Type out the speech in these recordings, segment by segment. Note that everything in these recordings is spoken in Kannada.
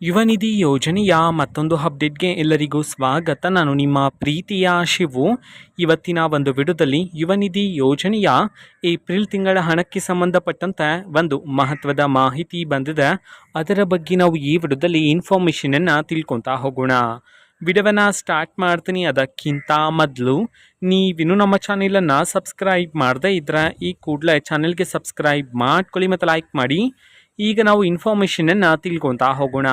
ಯುವ ನಿಧಿ ಯೋಜನೆಯ ಮತ್ತೊಂದು ಅಪ್ಡೇಟ್ಗೆ ಎಲ್ಲರಿಗೂ ಸ್ವಾಗತ. ನಾನು ನಿಮ್ಮ ಪ್ರೀತಿಯ ಶಿವು. ಇವತ್ತಿನ ಒಂದು ವಿಡಿಯೋದಲ್ಲಿ ಯುವ ನಿಧಿ ಯೋಜನೆಯ ಏಪ್ರಿಲ್ ತಿಂಗಳ ಹಣಕ್ಕೆ ಸಂಬಂಧಪಟ್ಟಂತೆ ಒಂದು ಮಹತ್ವದ ಮಾಹಿತಿ ಬಂದಿದೆ. ಅದರ ಬಗ್ಗೆ ನಾವು ಈ ವಿಡಿಯೋದಲ್ಲಿ ಇನ್ಫಾರ್ಮೇಷನನ್ನು ತಿಳ್ಕೊತಾ ಹೋಗೋಣ. ವಿಡಿಯೋವನ್ನು ಸ್ಟಾರ್ಟ್ ಮಾಡ್ತೀನಿ. ಅದಕ್ಕಿಂತ ಮೊದಲು ನೀವಿನ್ನೂ ನಮ್ಮ ಚಾನೆಲನ್ನು ಸಬ್ಸ್ಕ್ರೈಬ್ ಮಾಡದೇ ಇದ್ದರೆ ಈ ಕೂಡಲೇ ಚಾನೆಲ್ಗೆ ಸಬ್ಸ್ಕ್ರೈಬ್ ಮಾಡ್ಕೊಳ್ಳಿ ಮತ್ತು ಲೈಕ್ ಮಾಡಿ. ಈಗ ನಾವು ಇನ್ಫಾರ್ಮೇಷನನ್ನು ತಿಳ್ಕೊತಾ ಹೋಗೋಣ.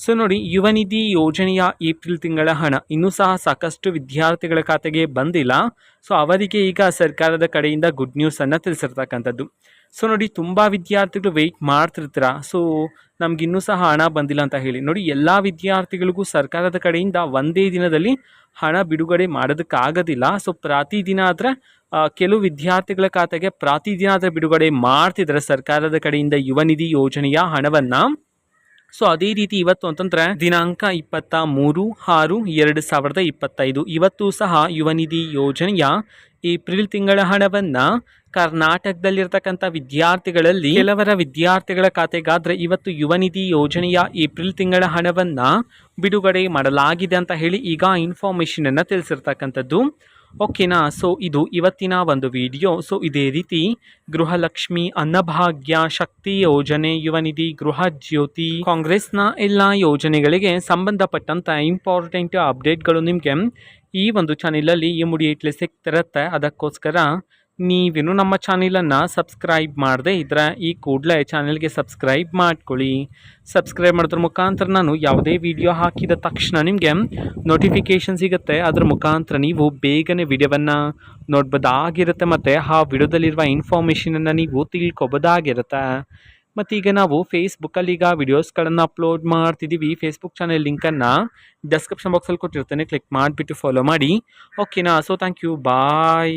ಸೊ ನೋಡಿ, ಯುವ ನಿಧಿ ಯೋಜನೆಯ ಏಪ್ರಿಲ್ ತಿಂಗಳ ಹಣ ಇನ್ನೂ ಸಹ ಸಾಕಷ್ಟು ವಿದ್ಯಾರ್ಥಿಗಳ ಖಾತೆಗೆ ಬಂದಿಲ್ಲ. ಸೊ ಅವರಿಗೆ ಈಗ ಸರ್ಕಾರದ ಕಡೆಯಿಂದ ಗುಡ್ ನ್ಯೂಸನ್ನು ತಿಳಿಸಿರ್ತಕ್ಕಂಥದ್ದು. ಸೊ ನೋಡಿ, ತುಂಬ ವಿದ್ಯಾರ್ಥಿಗಳು ವೆಯ್ಟ್ ಮಾಡ್ತಿರ್ತೀರ. ಸೊ ನಮಗಿನ್ನೂ ಸಹ ಹಣ ಬಂದಿಲ್ಲ ಅಂತ ಹೇಳಿ. ನೋಡಿ, ಎಲ್ಲ ವಿದ್ಯಾರ್ಥಿಗಳಿಗೂ ಸರ್ಕಾರದ ಕಡೆಯಿಂದ ಒಂದೇ ದಿನದಲ್ಲಿ ಹಣ ಬಿಡುಗಡೆ ಮಾಡೋದಕ್ಕಾಗೋದಿಲ್ಲ. ಸೊ ಪ್ರತಿದಿನ ಆದರೆ ಕೆಲವು ವಿದ್ಯಾರ್ಥಿಗಳ ಖಾತೆಗೆ ಪ್ರತಿದಿನ ಆದರೆ ಬಿಡುಗಡೆ ಮಾಡ್ತಿದ್ದಾರೆ ಸರ್ಕಾರದ ಕಡೆಯಿಂದ ಯುವ ನಿಧಿ ಯೋಜನೆಯ ಹಣವನ್ನು. ಸೊ ಅದೇ ರೀತಿ ಇವತ್ತು ಅಂತಂದರೆ ದಿನಾಂಕ 23/6/2025 ಇವತ್ತು ಸಹ ಯುವ ನಿಧಿ ಯೋಜನೆಯ ಏಪ್ರಿಲ್ ತಿಂಗಳ ಹಣವನ್ನು ಕರ್ನಾಟಕದಲ್ಲಿರ್ತಕ್ಕಂಥ ವಿದ್ಯಾರ್ಥಿಗಳಲ್ಲಿ ಕೆಲವರ ವಿದ್ಯಾರ್ಥಿಗಳ ಖಾತೆಗಾದರೆ ಇವತ್ತು ಯುವ ನಿಧಿ ಯೋಜನೆಯ ಏಪ್ರಿಲ್ ತಿಂಗಳ ಹಣವನ್ನು ಬಿಡುಗಡೆ ಮಾಡಲಾಗಿದೆ ಅಂತ ಹೇಳಿ ಈಗ ಇನ್ಫಾರ್ಮೇಷನನ್ನು ತಿಳಿಸಿರ್ತಕ್ಕಂಥದ್ದು. ಓಕೆನಾ. ಸೊ ಇದು ಇವತ್ತಿನ ಒಂದು ವಿಡಿಯೋ. ಸೊ ಇದೇ ರೀತಿ ಗೃಹಲಕ್ಷ್ಮಿ, ಅನ್ನಭಾಗ್ಯ, ಶಕ್ತಿ ಯೋಜನೆ, ಯುವ ನಿಧಿ, ಗೃಹ ಜ್ಯೋತಿ, ಕಾಂಗ್ರೆಸ್ನ ಎಲ್ಲ ಯೋಜನೆಗಳಿಗೆ ಸಂಬಂಧಪಟ್ಟಂಥ ಇಂಪಾರ್ಟೆಂಟ್ ಅಪ್ಡೇಟ್ಗಳು ನಿಮಗೆ ಈ ಒಂದು ಚಾನೆಲಲ್ಲಿ ಇಮಿಡಿಯೇಟ್ಲಿ ಸಿಗ್ತಿರುತ್ತೆ. ಅದಕ್ಕೋಸ್ಕರ ನೀವಿನ್ನೂ ನಮ್ಮ ಚಾನೆಲನ್ನು ಸಬ್ಸ್ಕ್ರೈಬ್ ಮಾಡದೇ ಇದ್ದರೆ ಈ ಕೂಡಲೇ ಚಾನೆಲ್ಗೆ ಸಬ್ಸ್ಕ್ರೈಬ್ ಮಾಡ್ಕೊಳ್ಳಿ. ಸಬ್ಸ್ಕ್ರೈಬ್ ಮಾಡೋದ್ರ ಮುಖಾಂತರ ನಾನು ಯಾವುದೇ ವಿಡಿಯೋ ಹಾಕಿದ ತಕ್ಷಣ ನಿಮಗೆ ನೋಟಿಫಿಕೇಷನ್ ಸಿಗುತ್ತೆ. ಅದರ ಮುಖಾಂತರ ನೀವು ಬೇಗನೆ ವಿಡಿಯೋವನ್ನು ನೋಡ್ಬೋದಾಗಿರುತ್ತೆ ಮತ್ತು ಆ ವಿಡಿಯೋದಲ್ಲಿರುವ ಇನ್ಫಾರ್ಮೇಷನನ್ನು ನೀವು ತಿಳ್ಕೊಬೋದಾಗಿರುತ್ತೆ. ಮತ್ತೀಗ ನಾವು ಫೇಸ್ಬುಕ್ಕಲ್ಲಿ ಈಗ ವಿಡಿಯೋಸ್ಗಳನ್ನು ಅಪ್ಲೋಡ್ ಮಾಡ್ತಿದ್ದೀವಿ. ಫೇಸ್ಬುಕ್ ಚಾನೆಲ್ ಲಿಂಕನ್ನು ಡಿಸ್ಕ್ರಿಪ್ಷನ್ ಬಾಕ್ಸಲ್ಲಿ ಕೊಟ್ಟಿರ್ತೇನೆ, ಕ್ಲಿಕ್ ಮಾಡಿಬಿಟ್ಟು ಫಾಲೋ ಮಾಡಿ. ಓಕೆನಾ. So thank you, bye.